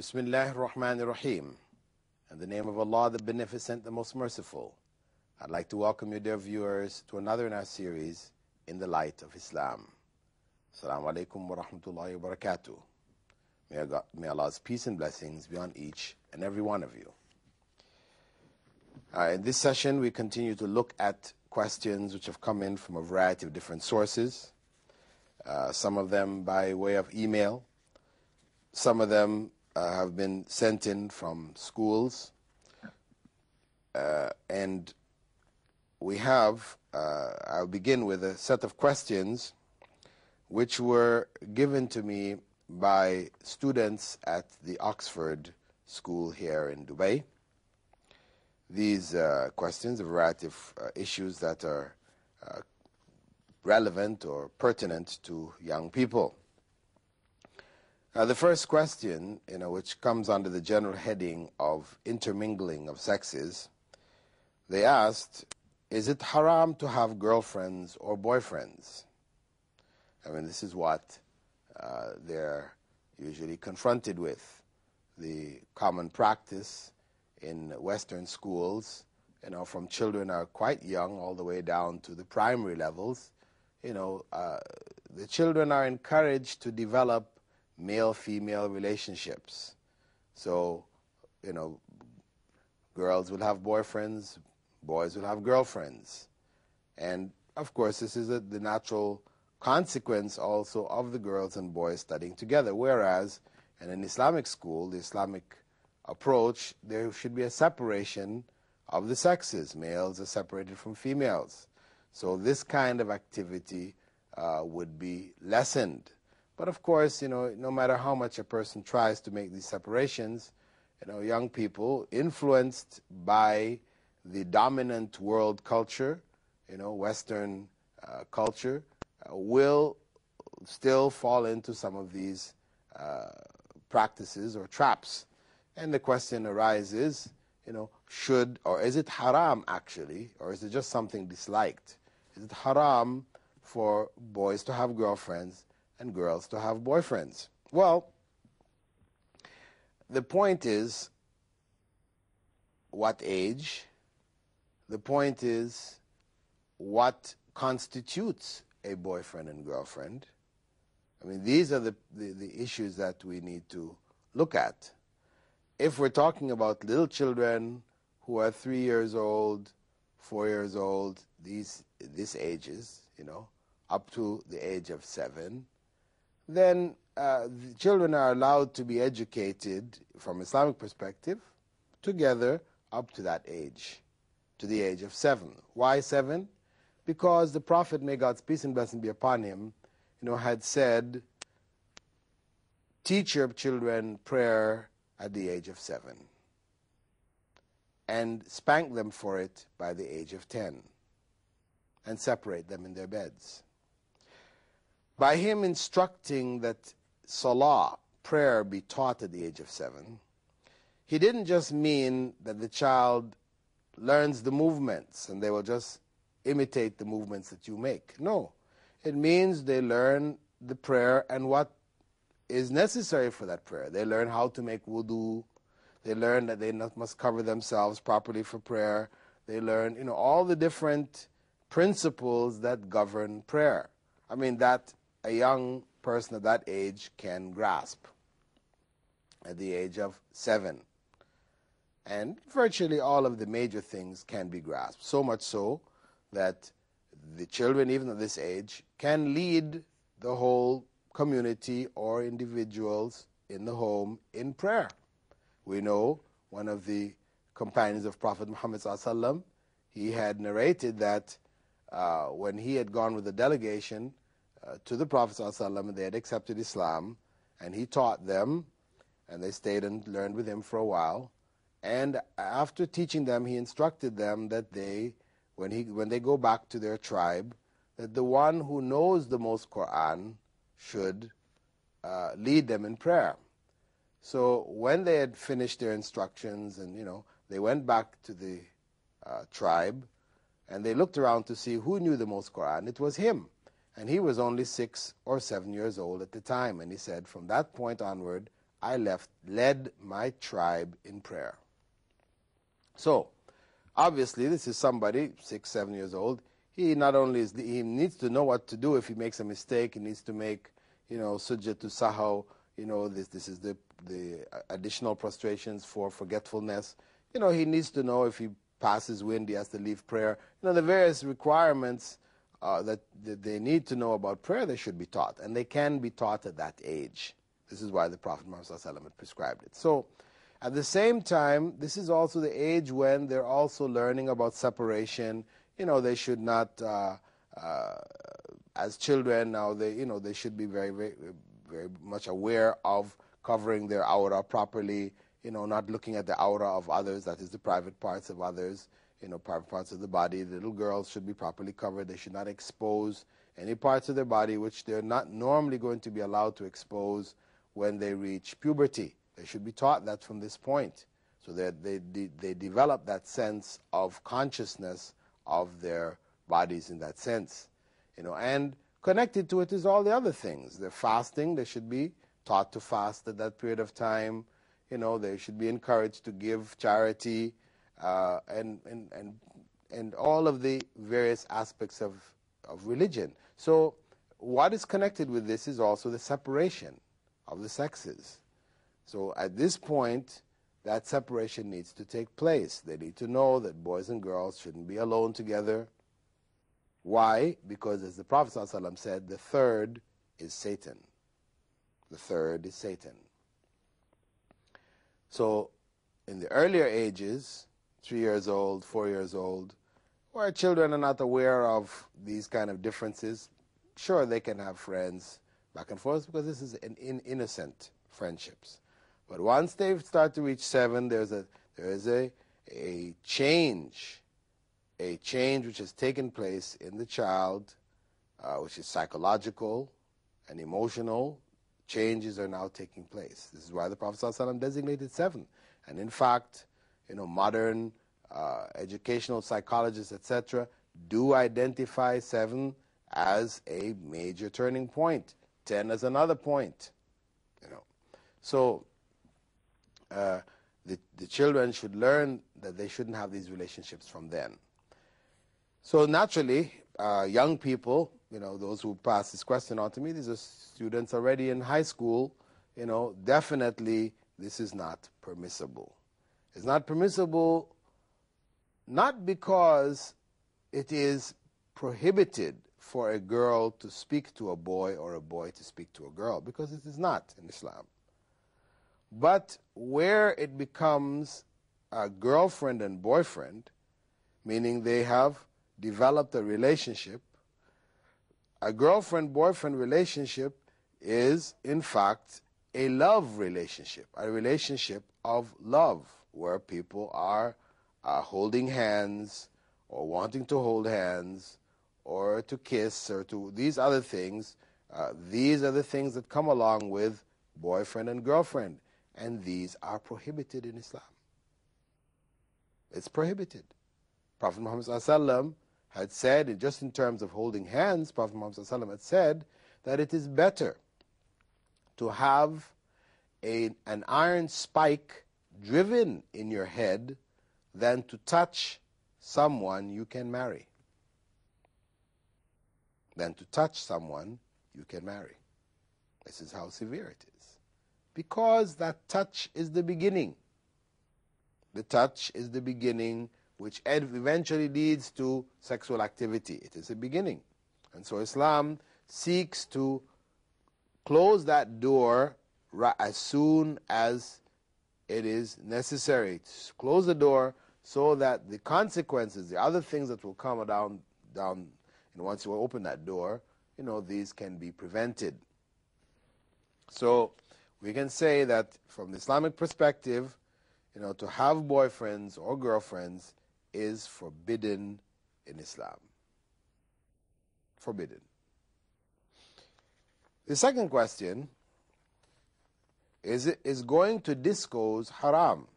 Bismillahir Rahmanir Rahim. In the name of Allah, the Beneficent, the Most Merciful. I'd like to welcome you, dear viewers, to another in our series, In the Light of Islam. Assalamu alaikum wa rahmatullahi wa barakatuh. May Allah's peace and blessings be on each and every one of you. In this session, we continue to look at questions which have come in from a variety of different sources. Some of them by way of email. Some of them have been sent in from schools. And we have, I'll begin with a set of questions which were given to me by students at the Oxford School here in Dubai. These questions, a variety of issues that are relevant or pertinent to young people. The first question, which comes under the general heading of intermingling of sexes, they asked, is it haram to have girlfriends or boyfriends? I mean, this is what they're usually confronted with. The common practice in Western schools, from children are quite young all the way down to the primary levels, the children are encouraged to develop male-female relationships. So, girls will have boyfriends, boys will have girlfriends. And, of course, this is the natural consequence also of the girls and boys studying together. Whereas in an Islamic school, the Islamic approach, there should be a separation of the sexes. Males are separated from females. So this kind of activity would be lessened. But of course, no matter how much a person tries to make these separations, young people influenced by the dominant world culture, Western culture, will still fall into some of these practices or traps. And the question arises, should, or is it haram actually, or is it just something disliked? Is it haram for boys to have girlfriends and girls to have boyfriends? Well, the point is what age, the point is what constitutes a boyfriend and girlfriend. I mean, these are the issues that we need to look at. If we're talking about little children who are 3 years old, 4 years old, these ages, up to the age of 7, then the children are allowed to be educated from Islamic perspective together up to that age, to the age of 7. Why 7? Because the Prophet, may God's peace and blessing be upon him, had said, teach your children prayer at the age of 7 and spank them for it by the age of 10 and separate them in their beds. By him instructing that salah, prayer, be taught at the age of 7, he didn't just mean that the child learns the movements and they will just imitate the movements that you make. No, it means they learn the prayer and what is necessary for that prayer. They learn how to make wudu. They learn that they must cover themselves properly for prayer. They learn, all the different principles that govern prayer. I mean, that a young person at that age can grasp at the age of 7. And virtually all of the major things can be grasped. So much so that the children, even at this age, can lead the whole community or individuals in the home in prayer. We know one of the companions of Prophet Muhammad ﷺ, he had narrated that when he had gone with a delegation to the Prophet ﷺ and they had accepted Islam, and he taught them, and they stayed and learned with him for a while. And after teaching them, he instructed them that they, when they go back to their tribe, that the one who knows the most Quran should lead them in prayer. So when they had finished their instructions and, they went back to the tribe and they looked around to see who knew the most Quran, it was him. And he was only 6 or 7 years old at the time. And he said, from that point onward, I led my tribe in prayer. So, obviously, this is somebody 6, 7 years old. He not only he needs to know what to do if he makes a mistake. He needs to make, sujud to sahau. This is the additional prostrations for forgetfulness. He needs to know if he passes wind, he has to leave prayer. The various requirements that they need to know about prayer, they should be taught, and they can be taught at that age. This is why the Prophet Muhammad ﷺ had prescribed it. So, at the same time, this is also the age when they're also learning about separation. They should not, as children now, they should be very, very, very much aware of covering their aura properly, not looking at the aura of others, that is the private parts of others, private parts of the body. The little girls should be properly covered. They should not expose any parts of their body which they're not normally going to be allowed to expose when they reach puberty. They should be taught that from this point, so that they develop that sense of consciousness of their bodies in that sense. And connected to it is all the other things. They're fasting. They should be taught to fast at that period of time. They should be encouraged to give charity, and all of the various aspects of religion. So what is connected with this is also the separation of the sexes. So at this point, that separation needs to take place. They need to know that boys and girls shouldn't be alone together. Why? Because as the Prophet ﷺ said, the third is Satan. The third is Satan. So in the earlier ages, 3 years old, 4 years old, where children are not aware of these kind of differences, sure, they can have friends back and forth because this is an innocent friendships. But once they start to reach 7, there is a change which has taken place in the child, which is psychological and emotional. Changes are now taking place. This is why the Prophet ﷺ designated 7. And in fact, modern educational psychologists, etc., do identify 7 as a major turning point, 10 as another point. So the children should learn that they shouldn't have these relationships from then. So naturally, young people, those who pass this question on to me, these are students already in high school, definitely this is not permissible. It's not permissible not because it is prohibited for a girl to speak to a boy or a boy to speak to a girl, because it is not in Islam. But where it becomes a girlfriend and boyfriend, meaning they have developed a relationship, a girlfriend-boyfriend relationship is, in fact, a love relationship, a relationship of love, where people are holding hands or wanting to hold hands or to kiss or to these other things. These are the things that come along with boyfriend and girlfriend, and these are prohibited in Islam. It's prohibited. Prophet Muhammad ﷺ had said, just in terms of holding hands, Prophet Muhammad ﷺ had said that it is better to have an iron spike driven in your head than to touch someone you can marry. Than to touch someone you can marry. This is how severe it is. Because that touch is the beginning. The touch is the beginning which eventually leads to sexual activity. It is a beginning. And so Islam seeks to close that door as soon as it is necessary. Close the door so that the consequences, the other things that will come down, and once you open that door, these can be prevented. So we can say that from the Islamic perspective, to have boyfriends or girlfriends is forbidden in Islam. Forbidden. The second question is going to discos haram?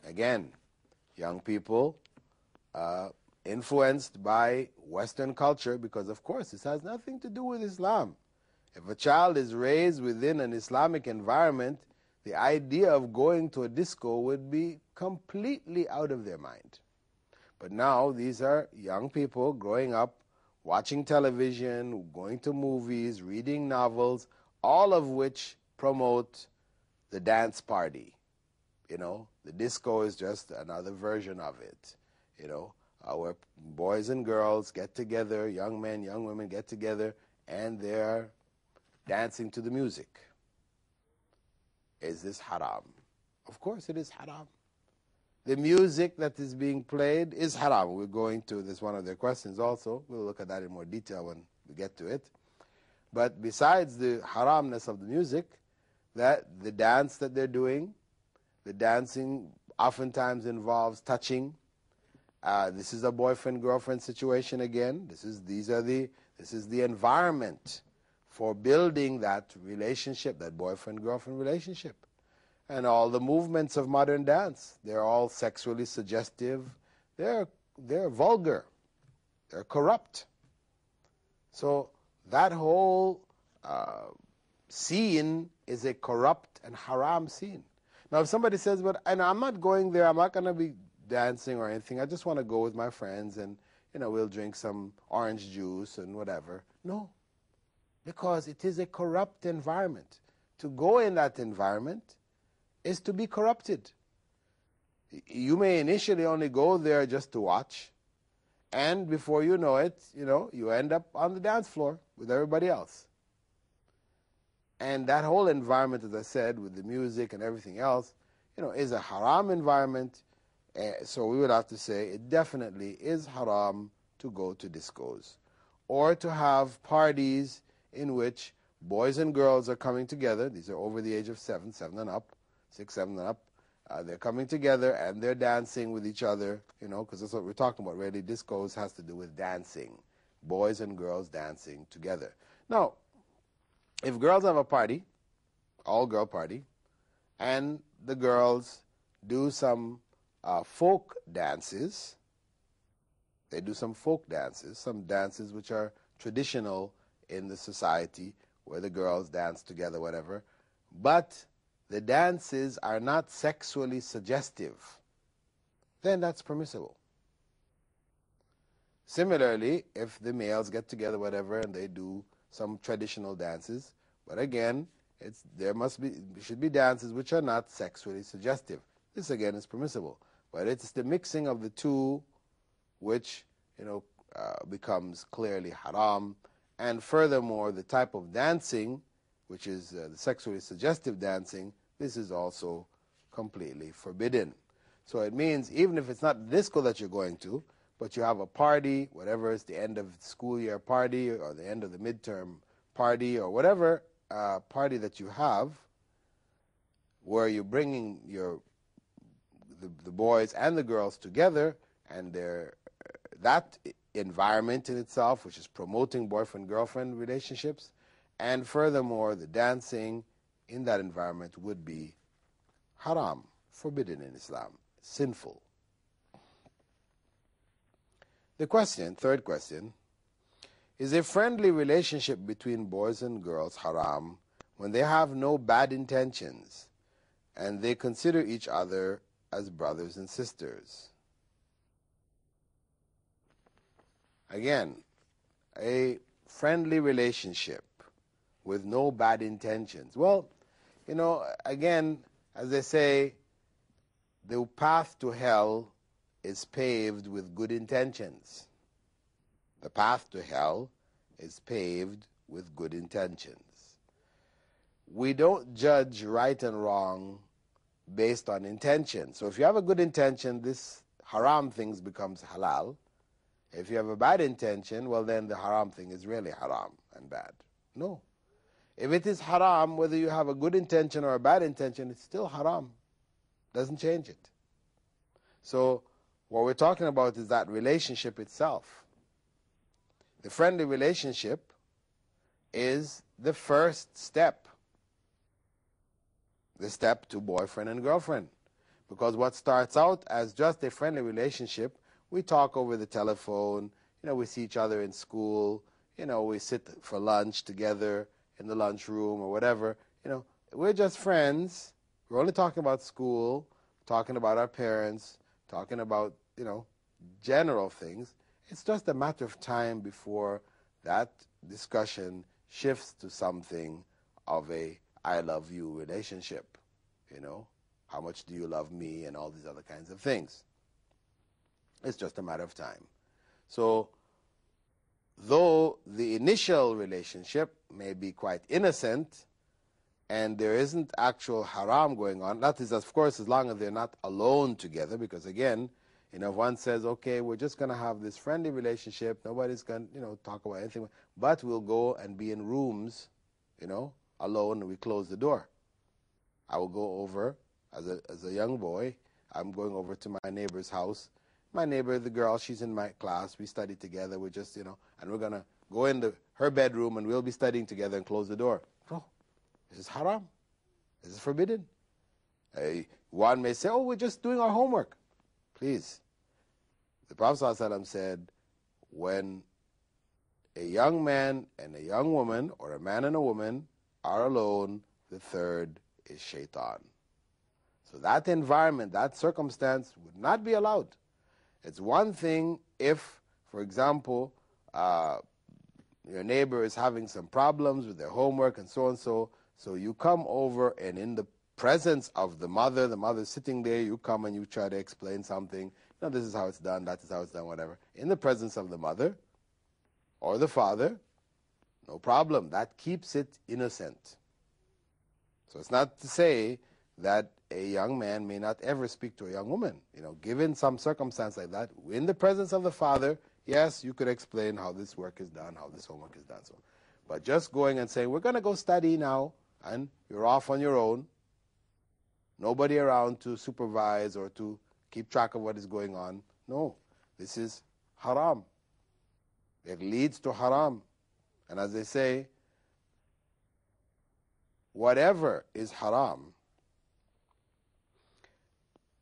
Again, young people influenced by Western culture, because of course this has nothing to do with Islam. If a child is raised within an Islamic environment, the idea of going to a disco would be completely out of their mind. But now these are young people growing up, watching television, going to movies, reading novels, all of which promote the dance party. The disco is just another version of it, where boys and girls get together, young men, young women get together, and they're dancing to the music. Is this haram? Of course it is haram. The music that is being played is haram. We're going to, this one of their questions also. We'll look at that in more detail when we get to it. But besides the haramness of the music, that the dance that they're doing, the dancing oftentimes involves touching. This is a boyfriend-girlfriend situation again. This is the environment for building that relationship, that boyfriend-girlfriend relationship. And all the movements of modern dance, they're all sexually suggestive. They're vulgar. They're corrupt. So that whole scene is a corrupt and haram scene. Now, if somebody says, "But and I'm not going there. I'm not going to be dancing or anything. I just want to go with my friends, and we'll drink some orange juice and whatever." No, because it is a corrupt environment. To go in that environment is to be corrupted. You may initially only go there just to watch, and before you know it, you end up on the dance floor with everybody else. And that whole environment, as I said, with the music and everything else, is a haram environment. So we would have to say it definitely is haram to go to discos or to have parties in which boys and girls are coming together. These are over the age of 7 and up, 6, 7 and up. They're coming together and they're dancing with each other, because that's what we're talking about. Really, discos has to do with dancing, boys and girls dancing together. Now, if girls have a party, all-girl party, and the girls do some folk dances, some dances which are traditional in the society where the girls dance together, whatever, but the dances are not sexually suggestive, then that's permissible. Similarly, if the males get together, whatever, and they do some traditional dances, but again, should be dances which are not sexually suggestive. This again is permissible, but it's the mixing of the two which becomes clearly haram. And furthermore, the type of dancing, which is the sexually suggestive dancing, this is also completely forbidden. So it means even if it's not the disco that you're going to, but you have a party, whatever is the end of the school year party or the end of the midterm party or whatever party that you have, where you're bringing the boys and the girls together, and that environment in itself, which is promoting boyfriend-girlfriend relationships, and furthermore, the dancing in that environment would be haram, forbidden in Islam, sinful. The third question, is a friendly relationship between boys and girls haram when they have no bad intentions and they consider each other as brothers and sisters? Again, a friendly relationship with no bad intentions. Well, again, as they say, the path to hell is paved with good intentions. The path to hell is paved with good intentions. We don't judge right and wrong based on intention. So if you have a good intention, this haram thing becomes halal. If you have a bad intention, well then the haram thing is really haram and bad. No. If it is haram, whether you have a good intention or a bad intention, it's still haram. Doesn't change it. So what we're talking about is that relationship itself. The friendly relationship is the first step. The step to boyfriend and girlfriend. Because what starts out as just a friendly relationship, we talk over the telephone, we see each other in school, we sit for lunch together, in the lunchroom or whatever, we're just friends. We're only talking about school, talking about our parents, talking about, general things. It's just a matter of time before that discussion shifts to something of a I love you relationship. How much do you love me, and all these other kinds of things. It's just a matter of time. So, though the initial relationship may be quite innocent and there isn't actual haram going on, that is, of course, as long as they're not alone together, because again, if one says, okay, we're just going to have this friendly relationship, nobody's going to, talk about anything, but we'll go and be in rooms, alone, and we close the door. I will go over, as a young boy, I'm going over to my neighbor's house. My neighbor, the girl, she's in my class. We study together. We're just, and we're going to go in her bedroom, and we'll be studying together and close the door. No, this is haram. This is forbidden. One may say, oh, we're just doing our homework. Please. The Prophet ﷺ said, when a young man and a young woman, or a man and a woman, are alone, the third is shaitan. So that environment, that circumstance would not be allowed. It's one thing if, for example, your neighbor is having some problems with their homework and so, so you come over, and in the presence of the mother's sitting there, you come and you try to explain something. This is how it's done, that is how it's done, whatever. In the presence of the mother or the father, no problem. That keeps it innocent. So it's not to say that a young man may not ever speak to a young woman. Given some circumstance like that, in the presence of the father, yes, you could explain how this work is done, how this homework is done. So, but just going and saying, we're going to go study now, and you're off on your own, nobody around to supervise or to keep track of what is going on. No, this is haram. It leads to haram. And as they say, whatever is haram,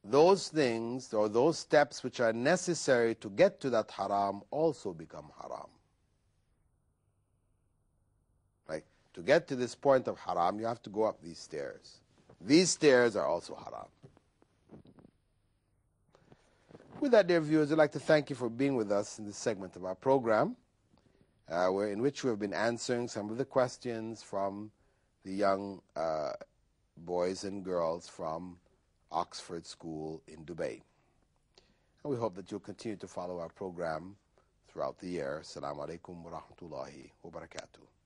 those things or those steps which are necessary to get to that haram also become haram. Right? To get to this point of haram, you have to go up these stairs. These stairs are also haram. With that, dear viewers, I'd like to thank you for being with us in this segment of our program, in which we have been answering some of the questions from the young boys and girls from Oxford School in Dubai. And we hope that you'll continue to follow our program throughout the year. Assalamu alaikum wa rahmatullahi wa barakatuh.